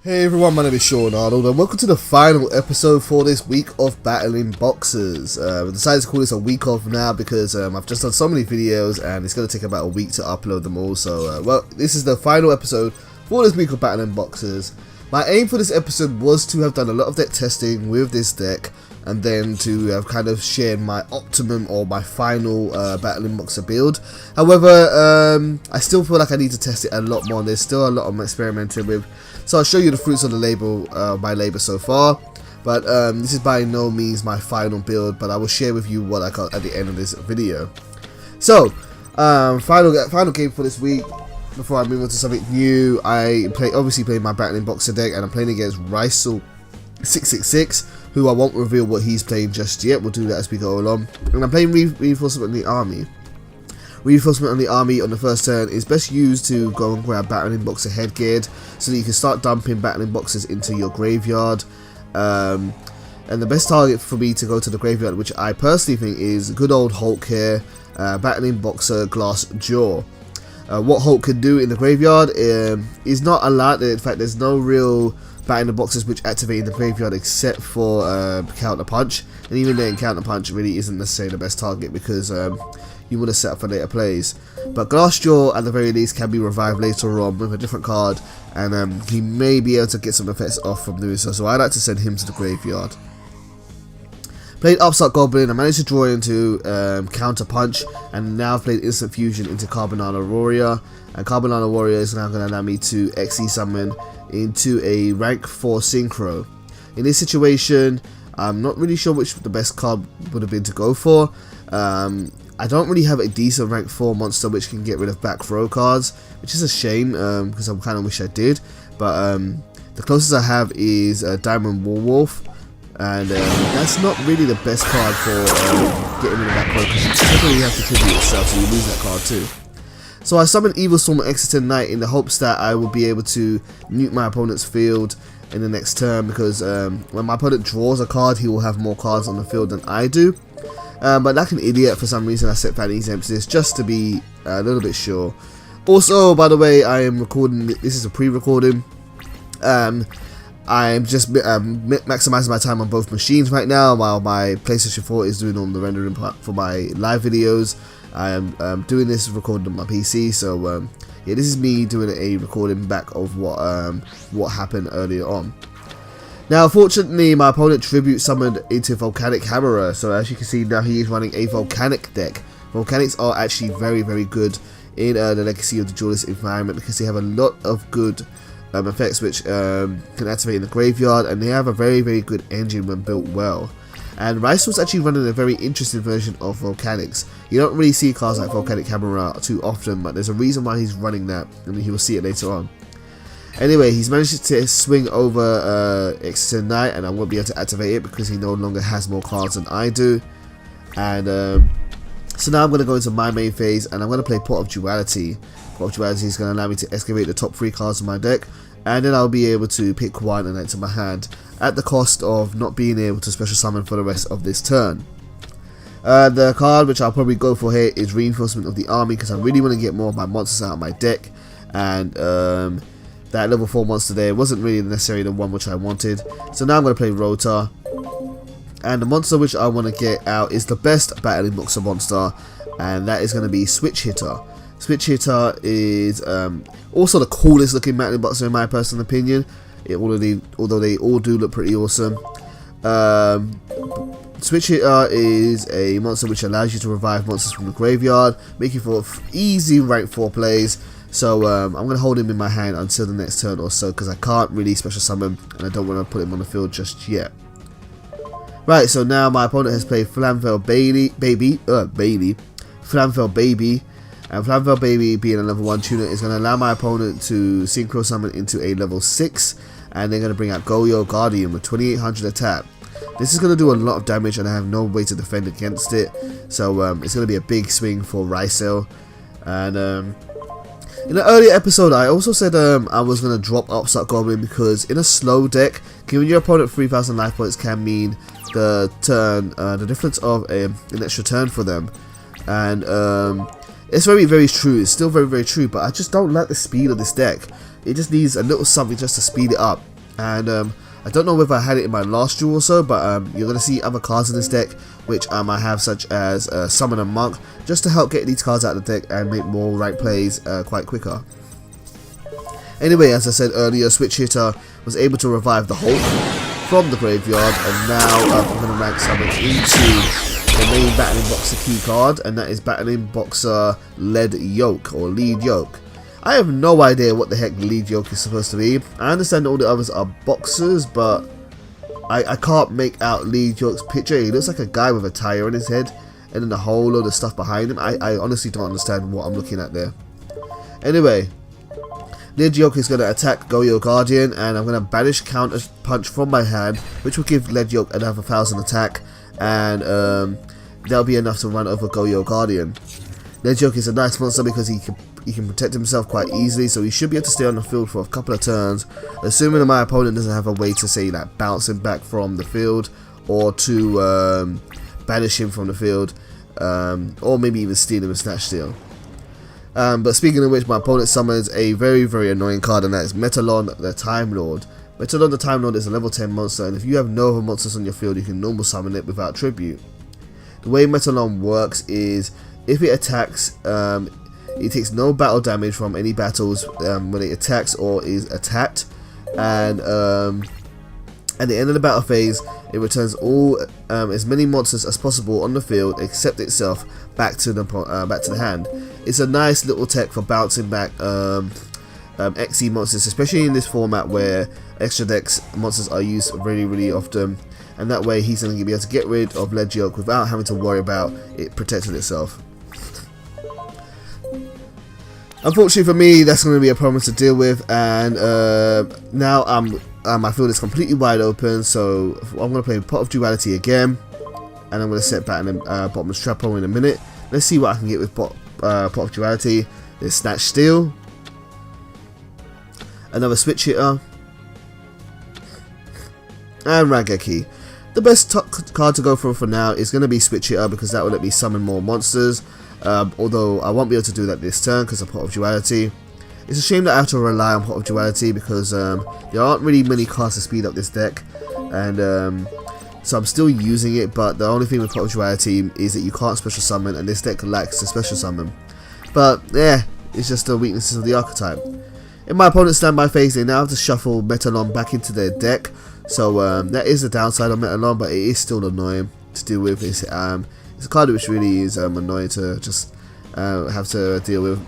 Hey everyone, my name is Sean Arnold and welcome to the final episode for this week of Battlin Boxers. I decided to call this a week off now because I've just done so many videos and it's going to take about a week to upload them all. So, well, this is the final episode for this week of Battlin Boxers. My aim for this episode was to have done a lot of deck testing with this deck and then to have kind of shared my optimum or my final Battlin Boxer build. However, I still feel like I need to test it a lot more. There's still a lot I'm experimenting with. So I'll show you the fruits of the my labor so far, but this is by no means my final build, but I will share with you what I got at the end of this video. So, final game for this week. Before I move on to something new, I obviously played my Battlin Boxer deck, and I'm playing against Rysel666, who I won't reveal what he's playing just yet. We'll do that as we go along. And I'm playing Reinforcement on the Army. Reinforcement on the army on the first turn is best used to go and grab Battlin Boxer headgear so that you can start dumping Battlin Boxers into your graveyard. And the best target for me to go to the graveyard, which I personally think is good old Hulk here, Battlin Boxer Glass Jaw. What Hulk can do in the graveyard is not a lot. In fact, there's no real Battlin Boxers which activate in the graveyard except for Counter Punch, and even then Counter Punch really isn't necessarily the best target because you want to set up for later plays. But Glassjaw at the very least can be revived later on with a different card, and he may be able to get some effects off from doing so, so I like to send him to the graveyard. Played Upstart Goblin, I managed to draw into Counter Punch, and now I've played Instant Fusion into Carbonara Warrior, and Carbonara Warrior is now going to allow me to XE summon into a rank 4 Synchro. In this situation, I'm not really sure which the best card would have been to go for. I don't really have a decent rank 4 monster which can get rid of back row cards, which is a shame because I kind of wish I did. But the closest I have is Diamond Warwolf, and that's not really the best card for getting rid of back row because you definitely have to tribute itself, so you lose that card too. So I summoned Evil Storm Exeter Knight in the hopes that I will be able to nuke my opponent's field in the next turn, because when my opponent draws a card, he will have more cards on the field than I do. But like an idiot, for some reason I set Fan Exempts just to be a little bit sure. Also, by the way, I am recording, this is a pre-recording. I'm just maximizing my time on both machines right now, while my PlayStation 4 is doing all the rendering for my live videos. I am doing this recording on my PC, so yeah, this is me doing a recording back of what happened earlier on. Now, fortunately, my opponent tribute summoned into Volcanic Hammerer, so as you can see now he is running a Volcanic deck. Volcanics are actually very, very good in the Legacy of the Duelist environment because they have a lot of good effects which can activate in the graveyard, and they have a very, very good engine when built well. And Rysel's actually running a very interesting version of Volcanics. You don't really see cards like Volcanic Hammerer too often, but there's a reason why he's running that, and he will see it later on. Anyway, he's managed to swing over Exeter Knight, and I won't be able to activate it because he no longer has more cards than I do. And so now I'm going to go into my main phase, and I'm going to play Pot of Duality. Pot of Duality is going to allow me to excavate the top 3 cards of my deck, and then I'll be able to pick one and enter my hand, at the cost of not being able to special summon for the rest of this turn. The card which I'll probably go for here is Reinforcement of the Army, because I really want to get more of my monsters out of my deck, and that level 4 monster there wasn't really necessarily the one which I wanted. So now I'm going to play Rotor, and the monster which I want to get out is the best Battlin Boxer monster, and that is going to be Switch Hitter. Switch Hitter is also the coolest looking Battlin Boxer in my personal opinion, although they all do look pretty awesome. Switch Hitter is a monster which allows you to revive monsters from the graveyard, making for easy rank 4 plays. So I'm going to hold him in my hand until the next turn or so, because I can't really special summon and I don't want to put him on the field just yet. Right, so now my opponent has played Flamvell Baby, Flamvell Baby, and Flamvell Baby being a level 1 tuner is going to allow my opponent to synchro summon into a level 6, and they're going to bring out Yugioh Guardian with 2800 attack. This is going to do a lot of damage and I have no way to defend against it, so it's going to be a big swing for Rysel. And in an earlier episode, I also said I was going to drop Upstart Goblin because in a slow deck, giving your opponent 3000 life points can mean the difference of an extra turn for them. And it's very, very true. It's still very, very true, but I just don't like the speed of this deck. It just needs a little something just to speed it up. And I don't know whether I had it in my last duel or so, but you're going to see other cards in this deck, which I have, such as Summon and Monk, just to help get these cards out of the deck and make more rank plays quite quicker. Anyway, as I said earlier, Switch Hitter was able to revive the Hulk from the graveyard, and now I'm going to rank summon into the main Battlin Boxer key card, and that is Battlin Boxer Lead Yoke, or Lead Yoke. I have no idea what the heck Lead Yoke is supposed to be. I understand all the others are boxers, but I can't make out Lead Yoke's picture. He looks like a guy with a tire on his head, and then a whole load of stuff behind him. I honestly don't understand what I'm looking at there. Anyway, Lead Yoke is going to attack Yugioh Guardian, and I'm going to banish Counter Punch from my hand, which will give Lead Yoke another 1000 attack, and that'll be enough to run over Yugioh Guardian. Lead Yoke is a nice monster because he can protect himself quite easily, so he should be able to stay on the field for a couple of turns, assuming that my opponent doesn't have a way to, say, like bounce him back from the field, or to banish him from the field, or maybe even steal him and snatch steal. But speaking of which, my opponent summons a very, very annoying card, and that is Metalon the Time Lord. Metalon the Time Lord is a level 10 monster, and if you have no other monsters on your field, you can normal summon it without tribute. The way Metalon works is, if it attacks, it takes no battle damage from any battles when it attacks or is attacked, and at the end of the battle phase, it returns all as many monsters as possible on the field except itself back to the hand. It's a nice little tech for bouncing back XE monsters, especially in this format where extra dex monsters are used really, really often, and that way he's going to be able to get rid of Lead Yoke without having to worry about it protecting itself. Unfortunately for me, that's going to be a problem to deal with, and now my field is completely wide open, so I'm going to play Pot of Duality again, and I'm going to set Battlin Bottomless Trap in a minute. Let's see what I can get with Pot of Duality. There's Snatch Steal, another Switch Hitter, and Rageki. The best card to go for now is going to be Switch Hitter, because that will let me summon more monsters. Although I won't be able to do that this turn because of Pot of Duality. It's a shame that I have to rely on Pot of Duality, because there aren't really many cards to speed up this deck, and so I'm still using it, but the only thing with Pot of Duality is that you can't special summon, and this deck lacks the special summon. But yeah, it's just the weaknesses of the archetype. In my opponent's standby phase, they now have to shuffle Metalon back into their deck, so that is the downside of Metalon, but it is still annoying to deal with. It's a card which really is annoying to just have to deal with.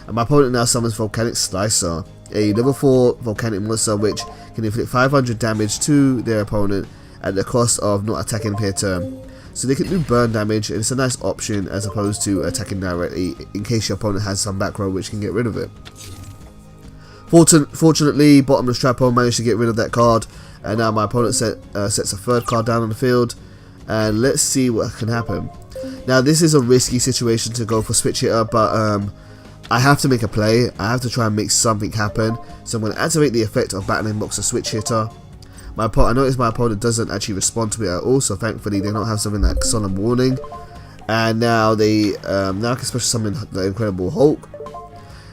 And my opponent now summons Volcanic Slicer, a level 4 volcanic monster which can inflict 500 damage to their opponent at the cost of not attacking per turn. So they can do burn damage, and it's a nice option as opposed to attacking directly in case your opponent has some back row which can get rid of it. Fortunately, Bottomless Trapper managed to get rid of that card, and now my opponent sets a third card down on the field, and let's see what can happen. Now this is a risky situation to go for Switch Hitter, but I have to make a play. I have to try and make something happen, so I'm going to activate the effect of Battlin Boxer Switch Hitter. I notice my opponent doesn't actually respond to it at all, so thankfully they don't have something like Solemn Warning, and now they now can special summon the Incredible Hulk.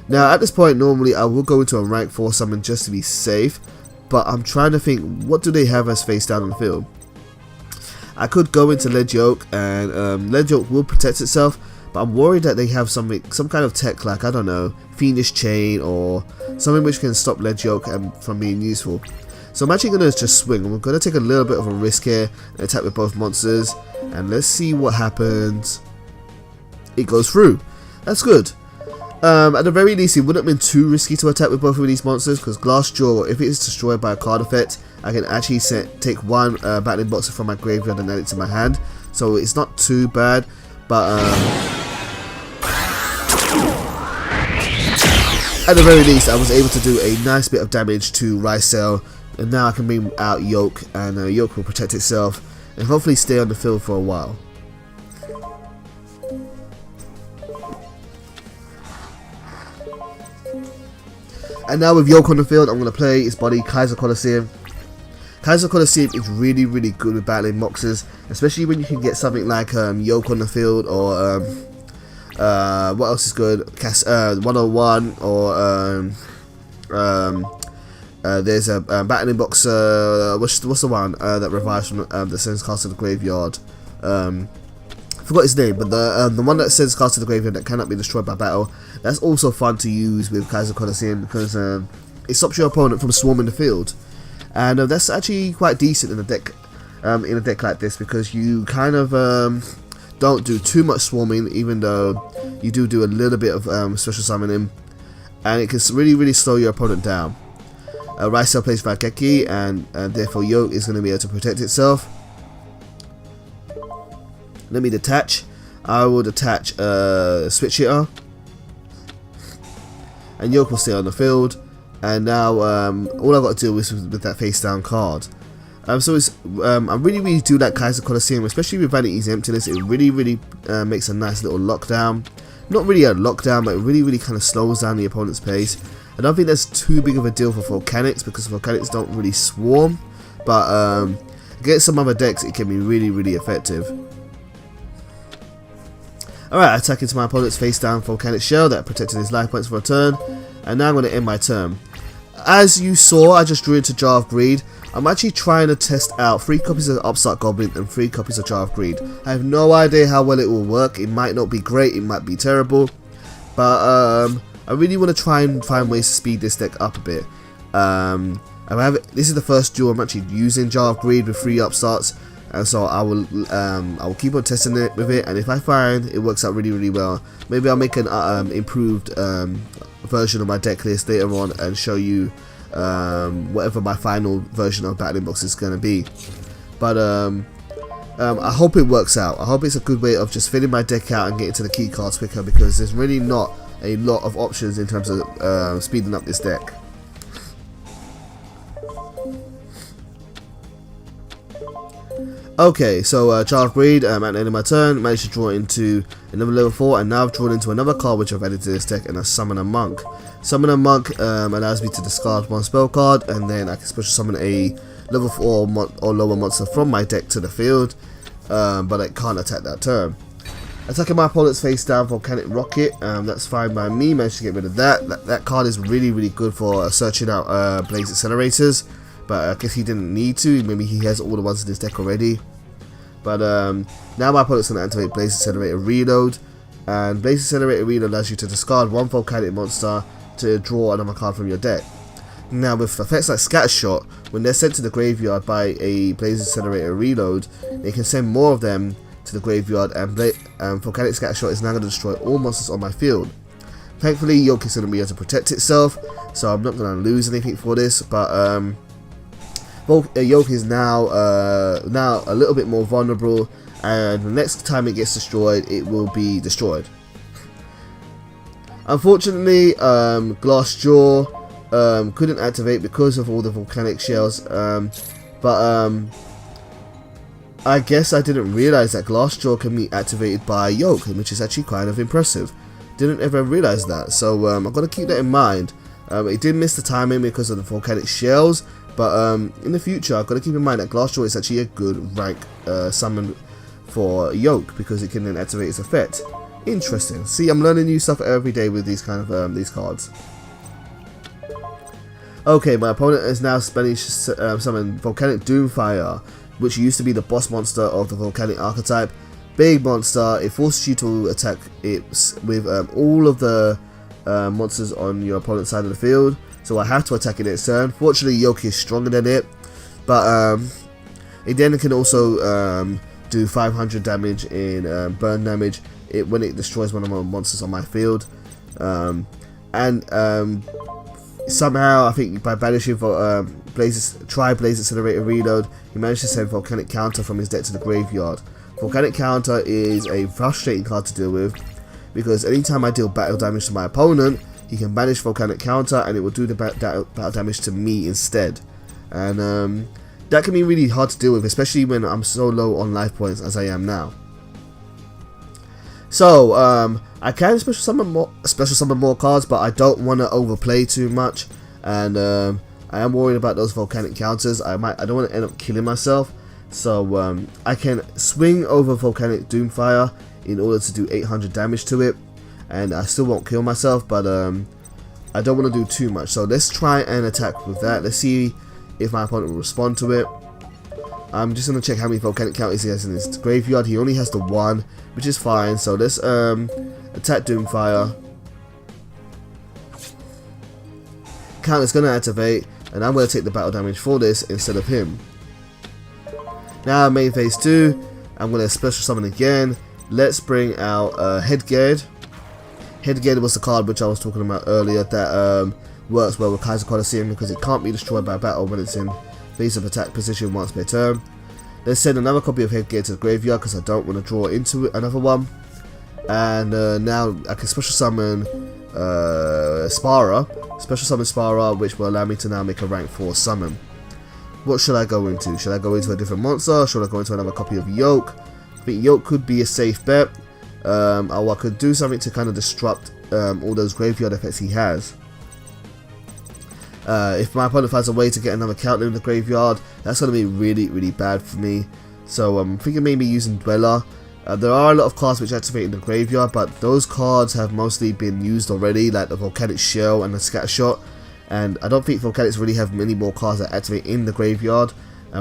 Now at this point normally I will go into a rank 4 summon just to be safe, but I'm trying to think, what do they have as face down on the field? I could go into Lead Yoke, and Lead Yoke will protect itself, but I'm worried that they have some kind of tech like, I don't know, Fiendish Chain or something which can stop Lead Yoke from being useful. So I'm actually going to just swing. I'm going to take a little bit of a risk here and attack with both monsters, and let's see what happens. It goes through. That's good. At the very least, it wouldn't have been too risky to attack with both of these monsters, because Glass Jaw, if it is destroyed by a card effect, I can actually take one Battlin Boxer from my graveyard and add it to my hand, so it's not too bad. But at the very least, I was able to do a nice bit of damage to Ricel, and now I can bring out Yoke, and Yoke will protect itself and hopefully stay on the field for a while. And now with Yoke on the field, I'm going to play his buddy Kaiser Coliseum. Kaiser Coliseum is really, really good with Battlin Boxers, especially when you can get something like Yoke on the field, or what else is good? 101, or There's a Battlin Boxer. What's the one that revives from that sends cards to the graveyard? Forgot his name, but the one that sends cards to the graveyard that cannot be destroyed by battle. That's also fun to use with Kaiser Coliseum because it stops your opponent from swarming the field, and that's actually quite decent in a deck like this because you kind of don't do too much swarming, even though you do a little bit of special summoning, and it can really slow your opponent down. Ricel plays Valgeki, and therefore Yoke is going to be able to protect itself. Let me detach. I will detach Switch Hitter, and Yoke will stay on the field. And now all I've got to do is with that face down card. So it's I really do like Kaiser Coliseum, especially with Vanity's Emptiness. It really makes a nice little lockdown. Not really a lockdown, but it really kind of slows down the opponent's pace. I don't think that's too big of a deal for Volcanics because Volcanics don't really swarm, but against some other decks it can be really effective. Alright, attack into my opponent's face down Volcanic Shell that protected his life points for a turn, and now I'm going to end my turn. As you saw, I just drew into Jar of Greed. I'm actually trying to test out 3 copies of Upstart Goblin and 3 copies of Jar of Greed. I have no idea how well it will work. It might not be great, it might be terrible, but I really want to try and find ways to speed this deck up a bit. This is the first duel I'm actually using Jar of Greed with 3 Upstarts, and so I will keep on testing it with it, and if I find it works out really well, maybe I'll make an improved version of my deck list later on and show you whatever my final version of Battlin Boxers is going to be. But I hope it works out. I hope it's a good way of just filling my deck out and getting to the key cards quicker, because there's really not a lot of options in terms of speeding up this deck. Okay, so Jar of Greed, at the end of my turn, managed to draw into another level 4, and now I've drawn into another card which I've added to this deck, and that's Summon a Monk. Summon a Monk allows me to discard 1 spell card, and then I can special summon a level 4 or lower monster from my deck to the field, but I can't attack that turn. Attacking my opponent's face down Volcanic Rocket, that's fine by me. Managed to get rid of that. That card is really good for searching out Blaze Accelerators, but I guess he didn't need to. Maybe he has all the ones in his deck already. But now my opponent's going to activate Blaze Accelerator Reload, and Blaze Accelerator Reload allows you to discard 1 Volcanic monster to draw another card from your deck. Now with effects like Scatter Shot, when they're sent to the graveyard by a Blaze Accelerator Reload, they can send more of them to the graveyard, and Volcanic Scatter Shot is now going to destroy all monsters on my field. Thankfully Yoke is going to be able to protect itself, so I'm not going to lose anything for this, but Yoke is now a little bit more vulnerable, and the next time it gets destroyed, it will be destroyed. Unfortunately, Glassjaw couldn't activate because of all the volcanic shells, but I guess I didn't realize that Glassjaw can be activated by Yoke, which is actually kind of impressive. Didn't ever realize that, so I've got to keep that in mind. It did miss the timing because of the volcanic shells, but in the future I've got to keep in mind that Glassjaw is actually a good rank summon for Yoke, because it can then activate its effect. Interesting. See, I'm learning new stuff every day with these kind of these cards. Okay, my opponent has now summoned Volcanic Doomfire, which used to be the boss monster of the Volcanic archetype. Big monster. It forces you to attack it with all of the monsters on your opponent's side of the field, so I have to attack it its turn. Fortunately, Yoke is stronger than it, but it then can also do 500 damage in burn damage when it destroys one of my monsters on my field, and somehow I think by banishing Blaze Accelerator Reload, he managed to send Volcanic Counter from his deck to the graveyard. Volcanic Counter is a frustrating card to deal with, because anytime I deal battle damage to my opponent, he can banish Volcanic Counter and it will do the battle damage to me instead. And that can be really hard to deal with, especially when I'm so low on life points as I am now. So I can special summon more cards, but I don't want to overplay too much, and I am worried about those Volcanic Counters. I don't want to end up killing myself, so I can swing over Volcanic Doomfire in order to do 800 damage to it, and I still won't kill myself, but I don't want to do too much. So let's try and attack with that. Let's see if my opponent will respond to it. I'm just going to check how many volcanic counters he has in his graveyard. He only has the 1, which is fine. So let's attack Doomfire. Counter's going to activate, and I'm going to take the battle damage for this instead of him. Now main phase 2, I'm going to special summon again. Let's bring out Headgear. Headgear was the card which I was talking about earlier that works well with Kaiser Coliseum because it can't be destroyed by battle when it's in face of attack position once per turn. Let's send another copy of Headgear to the graveyard because I don't want to draw into it another one. And now I can special summon Spara. Special summon Spara, which will allow me to now make a rank 4 summon. What should I go into? Should I go into a different monster? Should I go into another copy of Yoke? I think Yoke could be a safe bet. Or I could do something to kind of disrupt all those graveyard effects he has. If my opponent finds a way to get another counter in the graveyard, that's going to be really, really bad for me. So I'm thinking maybe using Dweller. There are a lot of cards which activate in the graveyard, but those cards have mostly been used already, like the Volcanic Shell and the Scattershot. And I don't think Volcanics really have many more cards that activate in the graveyard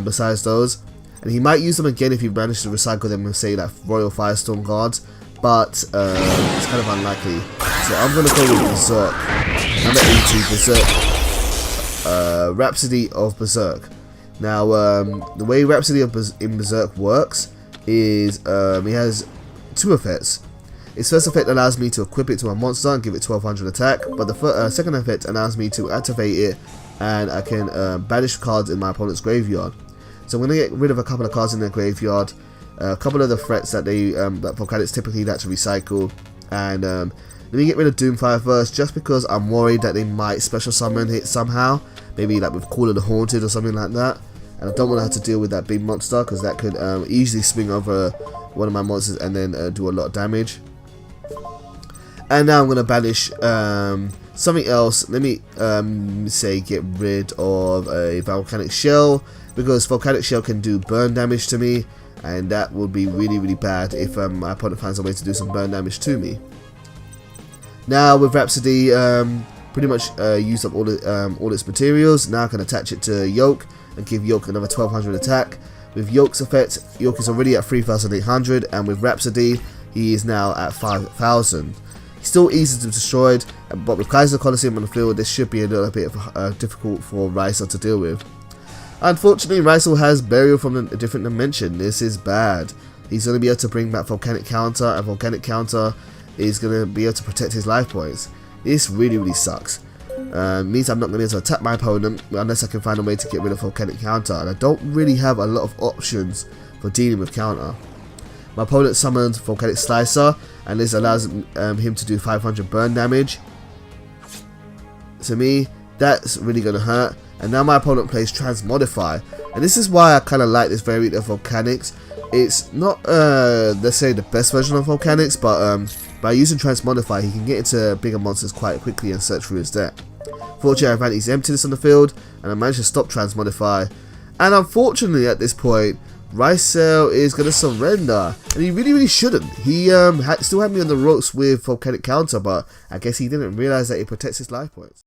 besides those. And he might use them again if he manages to recycle them with, say, like Royal Firestorm cards, but it's kind of unlikely. So I'm going to go with Berserk. Number 80, Berserk. Rhapsody of Berserk. Now, the way Rhapsody in Berserk works is he has 2 effects. Its first effect allows me to equip it to a monster and give it 1200 attack, but the second effect allows me to activate it and I can banish cards in my opponent's graveyard. So I'm going to get rid of a couple of cards in their graveyard, a couple of the threats that that Volcanics typically like to recycle, and let me get rid of Doomfire first, just because I'm worried that they might special summon it somehow, maybe like with Call of the Haunted or something like that, and I don't want to have to deal with that big monster because that could easily swing over one of my monsters and then do a lot of damage. And now I'm going to banish something else. Let me say get rid of a Volcanic Shell, because Volcanic Shell can do burn damage to me, and that would be really, really bad if my opponent finds a way to do some burn damage to me. Now with Rhapsody, pretty much used up all its materials. Now I can attach it to Yoke and give Yoke another 1200 attack. With Yoke's effect, Yoke is already at 3800, and with Rhapsody, he is now at 5000. He's still easy to destroy, but with Kaiser Coliseum on the field, this should be a little bit difficult for Raizo to deal with. Unfortunately, Raizo has Burial from a different dimension. This is bad. He's going to be able to bring back Volcanic Counter, and Volcanic Counter is going to be able to protect his life points. This really, really sucks. Means I'm not going to be able to attack my opponent unless I can find a way to get rid of Volcanic Counter, and I don't really have a lot of options for dealing with counter. My opponent summoned Volcanic Slicer, and this allows him to do 500 burn damage. To me, that's really going to hurt. And now my opponent plays Transmodify, and this is why I kind of like this variant of Volcanics. It's not, let's say, the best version of Volcanics, but by using Transmodify, he can get into bigger monsters quite quickly and search through his deck. Fortunately, I've had his Emptiness on the field, and I managed to stop Transmodify. And unfortunately, at this point, Raizo is going to surrender, and he really, really shouldn't. He still had me on the ropes with Volcanic Counter, but I guess he didn't realize that it protects his life points.